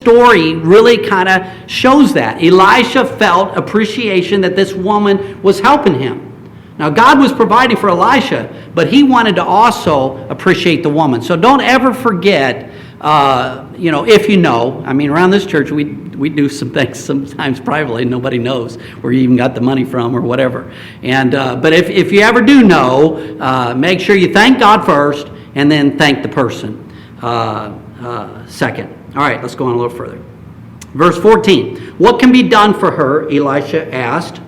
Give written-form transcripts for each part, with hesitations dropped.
story really kind of shows that. Elisha felt appreciation that this woman was helping him. Now, God was providing for Elisha, but he wanted to also appreciate the woman. So don't ever forget, if you know, I mean, around this church, we do some things sometimes privately, nobody knows where you even got the money from or whatever. And but if you ever do know, make sure you thank God first and then thank the person second. All right, let's go on a little further. Verse 14, what can be done for her, Elisha asked.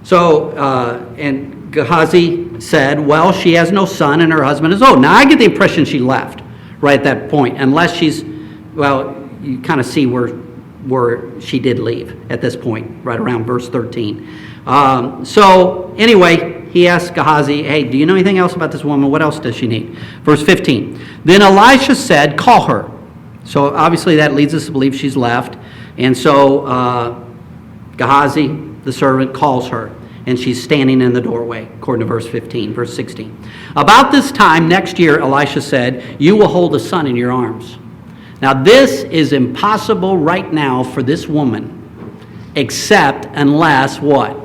So, and Gehazi said, well, she has no son and her husband is old. Now, I get the impression she left right at that point, unless she's, well, you kind of see where she did leave at this point, right around verse 13. So, anyway, he asked Gehazi, hey, do you know anything else about this woman? What else does she need? Verse 15, then Elisha said, call her. So, obviously, that leads us to believe she's left. And so, Gehazi, the servant, calls her. And she's standing in the doorway, according to verse 15, verse 16. About this time next year, Elisha said, you will hold a son in your arms. Now, this is impossible right now for this woman, except unless what?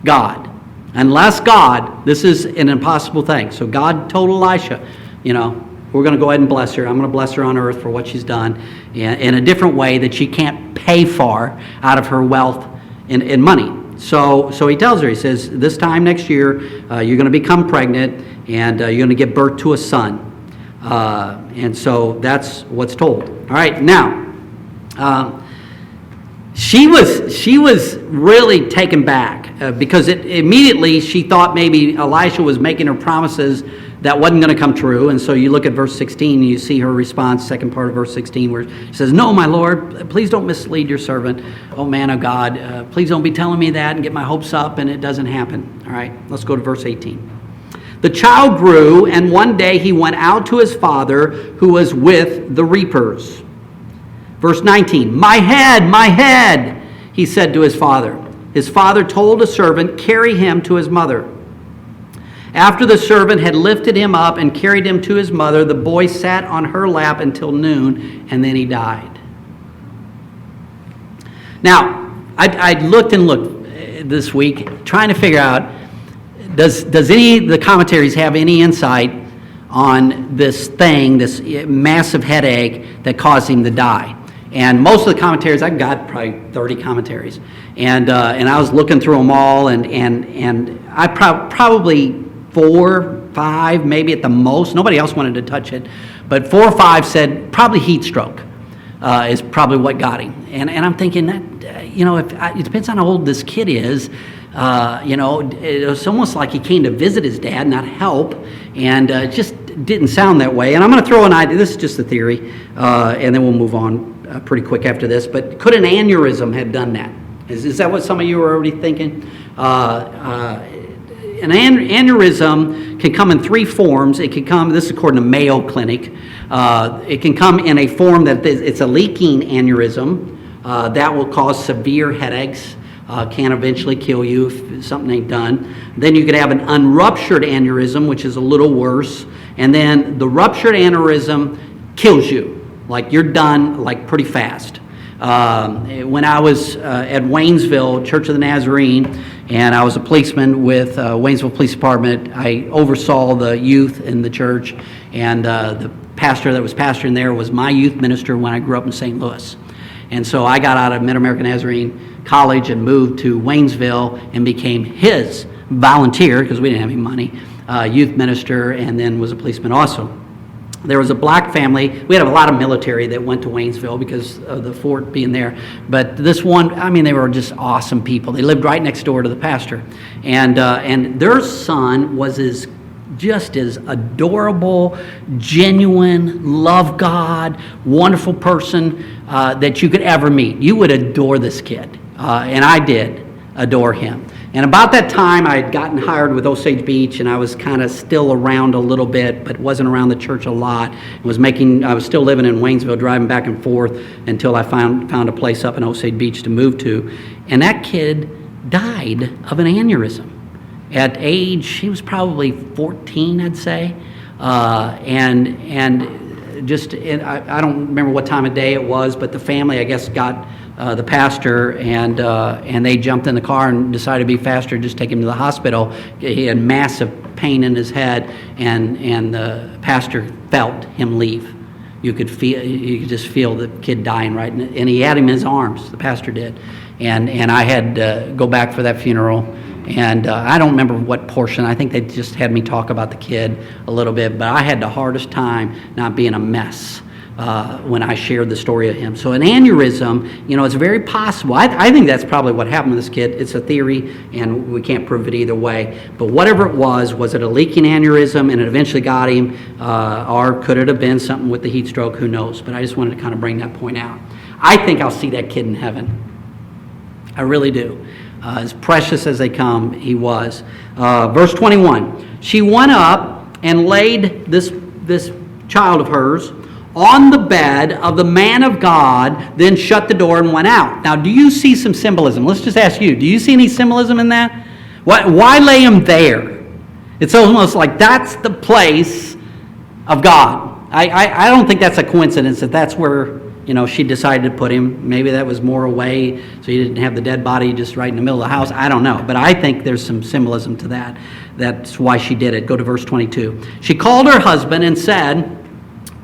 God. Unless God, this is an impossible thing. So God told Elisha, we're going to go ahead and bless her. I'm going to bless her on earth for what she's done in a different way that she can't pay for out of her wealth and money. So he tells her, he says, this time next year, you're going to become pregnant and you're going to give birth to a son. And so that's what's told. All right, now, she was really taken back because immediately she thought maybe Elisha was making her promises that wasn't going to come true. And so you look at verse 16 and you see her response, second part of verse 16, where she says, no, my Lord, please don't mislead your servant. Oh, man of God, please don't be telling me that and get my hopes up, and it doesn't happen. All right, let's go to verse 18. The child grew, and one day he went out to his father who was with the reapers. Verse 19, my head, he said to his father. His father told a servant, carry him to his mother. After the servant had lifted him up and carried him to his mother, the boy sat on her lap until noon, and then he died. Now, I looked this week trying to figure out, does any of the commentaries have any insight on this thing, this massive headache that caused him to die? And most of the commentaries, I've got probably 30 commentaries, and I was looking through them all, and I probably 4, 5, maybe at the most. Nobody else wanted to touch it, but 4 or 5 said probably heat stroke is probably what got him. And I'm thinking that it depends on how old this kid is. It was almost like he came to visit his dad, not help, and it just didn't sound that way. And I'm going to throw an idea. This is just a theory, and then we'll move on pretty quick after this. But could an aneurysm have done that? Is that what some of you were already thinking? An aneurysm can come in 3 forms. It can come, this is according to Mayo Clinic, it can come in a form that it's a leaking aneurysm that will cause severe headaches, can eventually kill you if something ain't done. Then you could have an unruptured aneurysm, which is a little worse, and then the ruptured aneurysm kills you, like you're done like pretty fast. When I was at Waynesville, Church of the Nazarene, and I was a policeman with Waynesville Police Department, I oversaw the youth in the church, and the pastor that was pastoring there was my youth minister when I grew up in St. Louis. And so I got out of Mid-American Nazarene College and moved to Waynesville and became his volunteer, because we didn't have any money, youth minister, and then was a policeman also. There was a black family. We had a lot of military that went to Waynesville because of the fort being there. But this one, they were just awesome people. They lived right next door to the pastor. And their son was just as adorable, genuine, love God, wonderful person that you could ever meet. You would adore this kid. And I did adore him. And about that time, I had gotten hired with Osage Beach, and I was kind of still around a little bit, but wasn't around the church a lot. I was still living in Waynesville, driving back and forth until I found a place up in Osage Beach to move to. And that kid died of an aneurysm. At age, he was probably 14, I'd say. And I don't remember what time of day it was, but the family, I guess, got the pastor, and they jumped in the car and decided to be faster, just take him to the hospital. He had massive pain in his head, and the pastor felt him leave. You could just feel the kid dying right, and he had him in his arms. The pastor did, and I had to go back for that funeral, and I don't remember what portion. I think they just had me talk about the kid a little bit, but I had the hardest time not being a mess when I shared the story of him. So an aneurysm, it's very possible. I think that's probably what happened to this kid. It's a theory, and we can't prove it either way. But whatever it was it a leaking aneurysm and it eventually got him, or could it have been something with the heat stroke? Who knows? But I just wanted to kind of bring that point out. I think I'll see that kid in heaven. I really do. As precious as they come, he was. Verse 21, she went up and laid this child of hers on the bed of the man of God, then shut the door and went out. Now, do you see some symbolism? Let's just ask you, do you see any symbolism in that? Why lay him there? It's almost like that's the place of God. I don't think that's a coincidence that's where she decided to put him. Maybe that was more away, so you didn't have the dead body just right in the middle of the house. I don't know, but I think there's some symbolism to that. That's why she did it. Go to verse 22. She called her husband and said,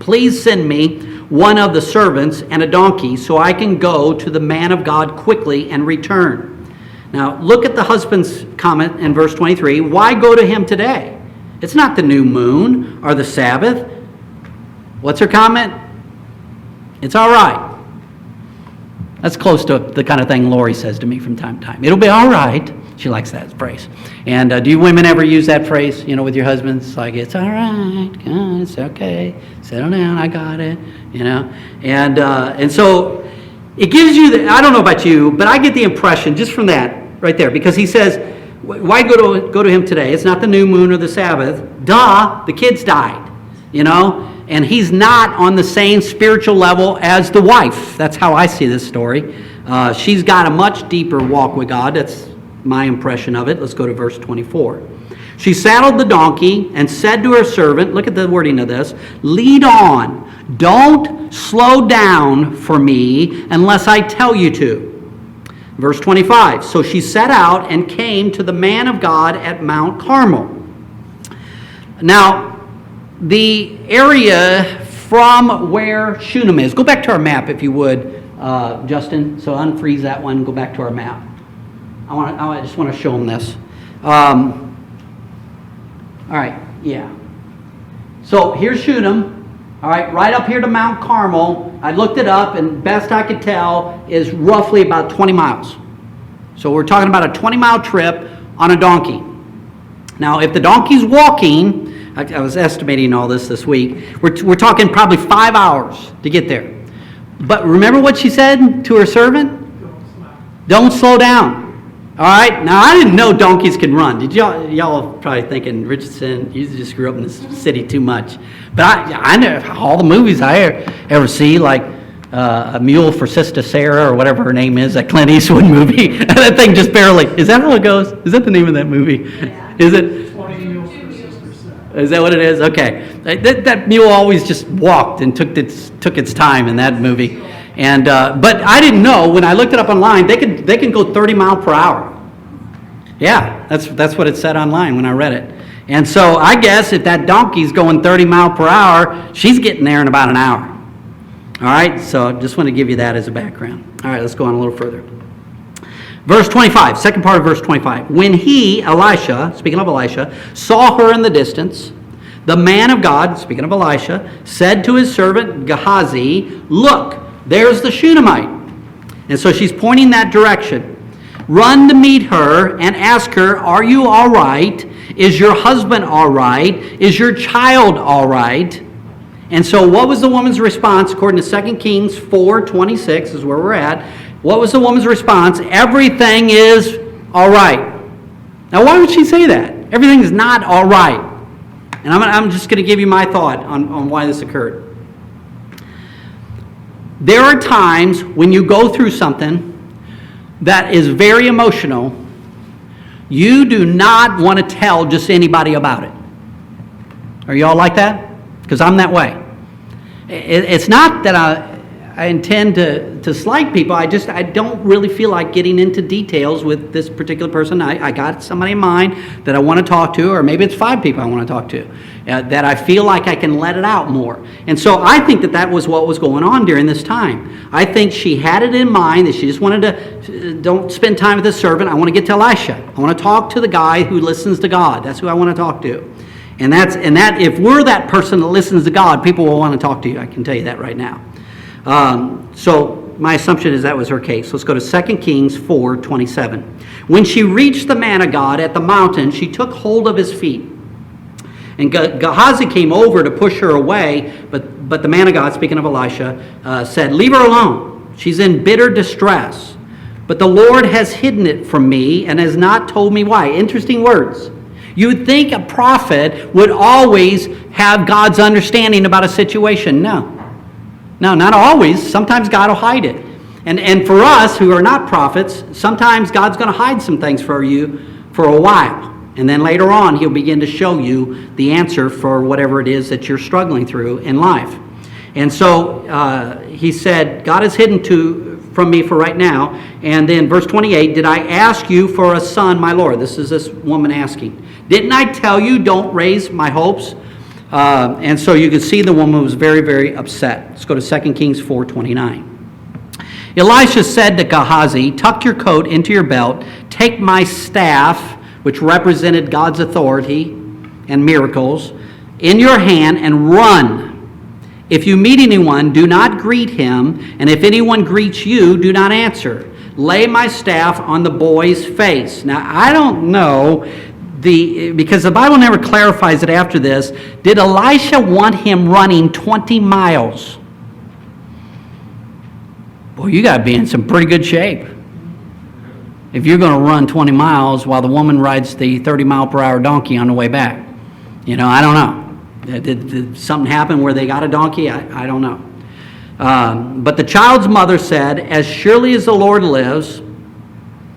"Please send me one of the servants and a donkey so I can go to the man of God quickly and return." Now, look at the husband's comment in verse 23. Why go to him today? It's not the new moon or the Sabbath. What's her comment? It's all right. That's close to the kind of thing Lori says to me from time to time. It'll be all right. She likes that phrase. And do you women ever use that phrase, with your husbands? It's like, it's all right, it's okay, settle down, I got it, And so it gives you, I don't know about you, but I get the impression just from that right there, because he says, why go to him today? It's not the new moon or the Sabbath. Duh, the kids died, and he's not on the same spiritual level as the wife. That's how I see this story. She's got a much deeper walk with God. That's my impression of it. Let's go to verse 24. She saddled the donkey and said to her servant, look at the wording of this, "Lead on, don't slow down for me unless I tell you to." Verse 25, so she set out and came to the man of God at Mount Carmel. Now, the area from where Shunem is, go back to our map if you would, Justin. So unfreeze that one, go back to our map. I just want to show them this. All right, yeah. So here's Shunem. All right up here to Mount Carmel. I looked it up, and best I could tell is roughly about 20 miles. So we're talking about a 20-mile trip on a donkey. Now, if the donkey's walking, I was estimating all this week, we're talking probably 5 hours to get there. But remember what she said to her servant? Don't slow down. All right. Now, I didn't know donkeys can run. Did y'all probably thinking, Richardson, you just grew up in this city too much. But I know all the movies I ever see, like A Mule for Sister Sarah or whatever her name is, that Clint Eastwood movie. That thing just barely. Is that how it goes? Is that the name of that movie? Yeah. Is it? 20 mules for Sister Sarah. Is that what it is? Okay. That mule always just walked and took its time in that movie. And but I didn't know, when I looked it up online, they can go 30 miles per hour. Yeah, that's what it said online when I read it. And so I guess if that donkey's going 30 miles per hour, she's getting there in about an hour. All right, so just want to give you that as a background. All right, let's go on a little further. Verse 25, second part of verse 25. When he, Elisha, speaking of Elisha, saw her in the distance, the man of God, speaking of Elisha, said to his servant Gehazi, "Look, there's the Shunammite." And so she's pointing that direction. "Run to meet her and ask her, 'Are you all right? Is your husband all right? Is your child all right?'" And so what was the woman's response? According to 2 Kings 4:26 is where we're at. What was the woman's response? Everything is all right. Now, why would she say that? Everything is not all right. And I'm just going to give you my thought on why this occurred. There are times when you go through something that is very emotional, you do not want to tell just anybody about it. Are you all like that? Because I'm that way. It's not that I intend to slight people. I don't really feel like getting into details with this particular person. I got somebody in mind that I want to talk to, or maybe it's 5 people I want to talk to, that I feel like I can let it out more. And so I think that was what was going on during this time. I think she had it in mind that she just wanted to, don't spend time with this servant. I want to get to Elisha. I want to talk to the guy who listens to God. That's who I want to talk to. And that if we're that person that listens to God, people will want to talk to you. I can tell you that right now. So my assumption is that was her case. Let's go to 2 Kings 4:27. When she reached the man of God at the mountain, she took hold of his feet. And Gehazi came over to push her away, but the man of God, speaking of Elisha, said, "Leave her alone. She's in bitter distress. But the Lord has hidden it from me and has not told me why." Interesting words. You would think a prophet would always have God's understanding about a situation. No, not always. Sometimes God will hide it. And for us who are not prophets, sometimes God's going to hide some things for you for a while. And then later on, he'll begin to show you the answer for whatever it is that you're struggling through in life. And so he said, God has hidden from me for right now. And then verse 28, did I ask you for a son, my Lord? This is this woman asking. Didn't I tell you don't raise my hopes? And so you can see the woman was very, very upset. Let's go to 2 Kings 4:29. Elisha said to Gehazi, tuck your coat into your belt, take my staff, which represented God's authority and miracles, in your hand and run. If you meet anyone, do not greet him, and if anyone greets you, do not answer. Lay my staff on the boy's face. Now, I don't know, because the Bible never clarifies it after this, did Elisha want him running 20 miles? Boy, you got to be in some pretty good shape if you're going to run 20 miles while the woman rides the 30-mile-per-hour donkey on the way back. I don't know. Did something happen where they got a donkey? I don't know. But the child's mother said, as surely as the Lord lives,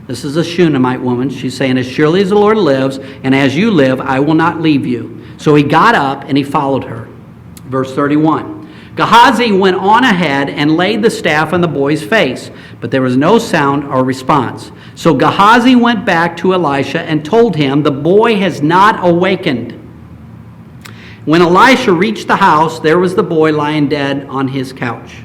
this is a Shunammite woman, she's saying, as surely as the Lord lives, and as you live, I will not leave you. So he got up and he followed her. Verse 31. Gehazi went on ahead and laid the staff on the boy's face, but there was no sound or response. So Gehazi went back to Elisha and told him, the boy has not awakened. When Elisha reached the house, there was the boy lying dead on his couch.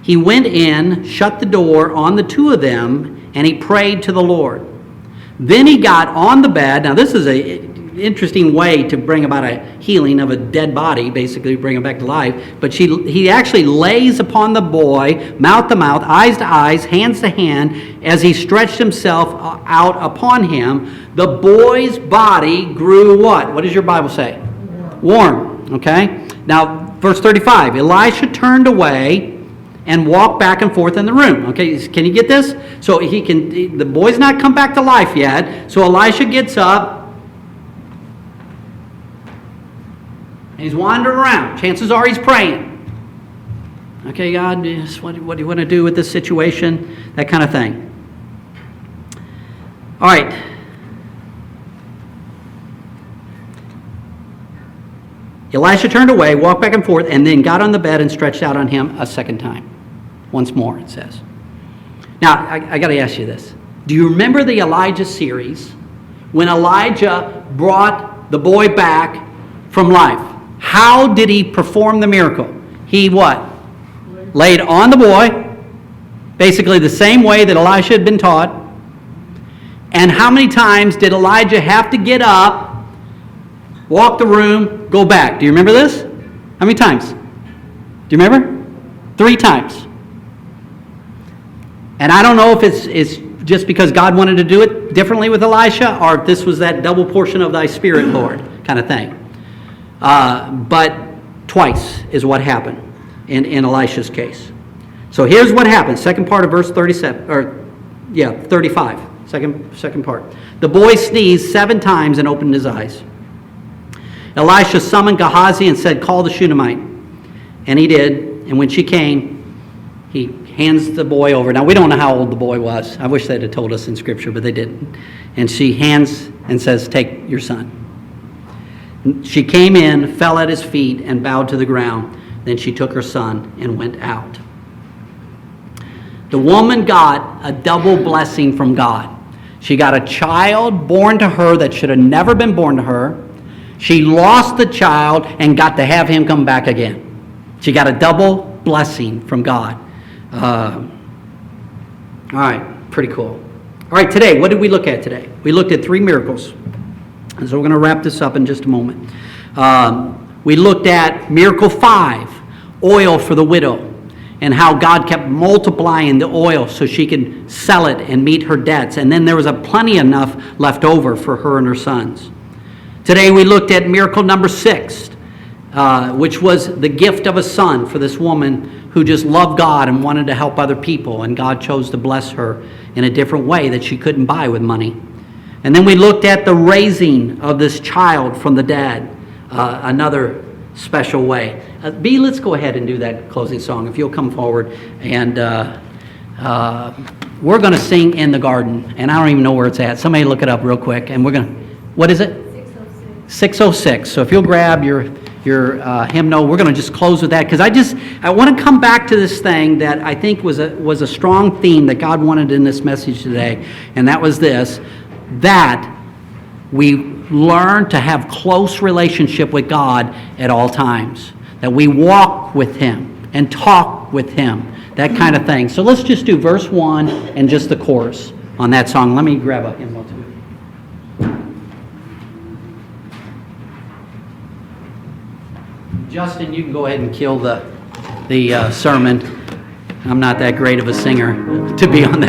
He went in, shut the door on the two of them, and he prayed to the Lord. Then he got on the bed. Now this is an interesting way to bring about a healing of a dead body, basically bring him back to life. But he actually lays upon the boy, mouth to mouth, eyes to eyes, hands to hand, as he stretched himself out upon him. The boy's body grew what? What does your Bible say? Warm. Okay? Now, verse 35. Elisha turned away and walked back and forth in the room. Okay, can you get this? So the boy's not come back to life yet. So Elisha gets up and he's wandering around. Chances are he's praying. Okay, God, what do you want to do with this situation? That kind of thing. All right. Elisha turned away, walked back and forth, and then got on the bed and stretched out on him a second time. Once more, it says. Now, I got to ask you this. Do you remember the Elijah series when Elijah brought the boy back from life? How did he perform the miracle? He what? Laid on the boy, basically the same way that Elisha had been taught. And how many times did Elijah have to get up, walk the room, go back? Do you remember this? How many times? Do you remember? 3 times. And I don't know if it's just because God wanted to do it differently with Elisha, or if this was that double portion of thy spirit, Lord, kind of thing. But twice is what happened in Elisha's case. So here's what happened. Second part of verse 35. Second part. The boy sneezed 7 times and opened his eyes. Elisha summoned Gehazi and said, call the Shunammite. And he did. And when she came, he hands the boy over. Now, we don't know how old the boy was. I wish they'd have told us in Scripture, but they didn't. And she hands and says, take your son. She came in, fell at his feet, and bowed to the ground. Then she took her son and went out. The woman got a double blessing from God. She got a child born to her that should have never been born to her. She lost the child and got to have him come back again. She got a double blessing from God. All right, pretty cool. All right, today, what did we look at today? We looked at 3 miracles. And so we're going to wrap this up in just a moment. We looked at miracle 5, oil for the widow, and how God kept multiplying the oil so she could sell it and meet her debts. And then there was plenty enough left over for her and her sons. Today we looked at miracle number 6, which was the gift of a son for this woman who just loved God and wanted to help other people. And God chose to bless her in a different way that she couldn't buy with money. And then we looked at the raising of this child from the dead, another special way. B, let's go ahead and do that closing song. If you'll come forward. And we're going to sing In the Garden. And I don't even know where it's at. Somebody look it up real quick. And we're going to, what is it? 606. So if you'll grab your hymnal, we're going to just close with that. Because I want to come back to this thing that I think was a strong theme that God wanted in this message today. And that was this, that we learn to have close relationship with God at all times. That we walk with Him and talk with Him. That kind of thing. So let's just do verse 1 and just the chorus on that song. Let me grab a hymnal too. Justin, you can go ahead and kill the sermon. I'm not that great of a singer to be on that.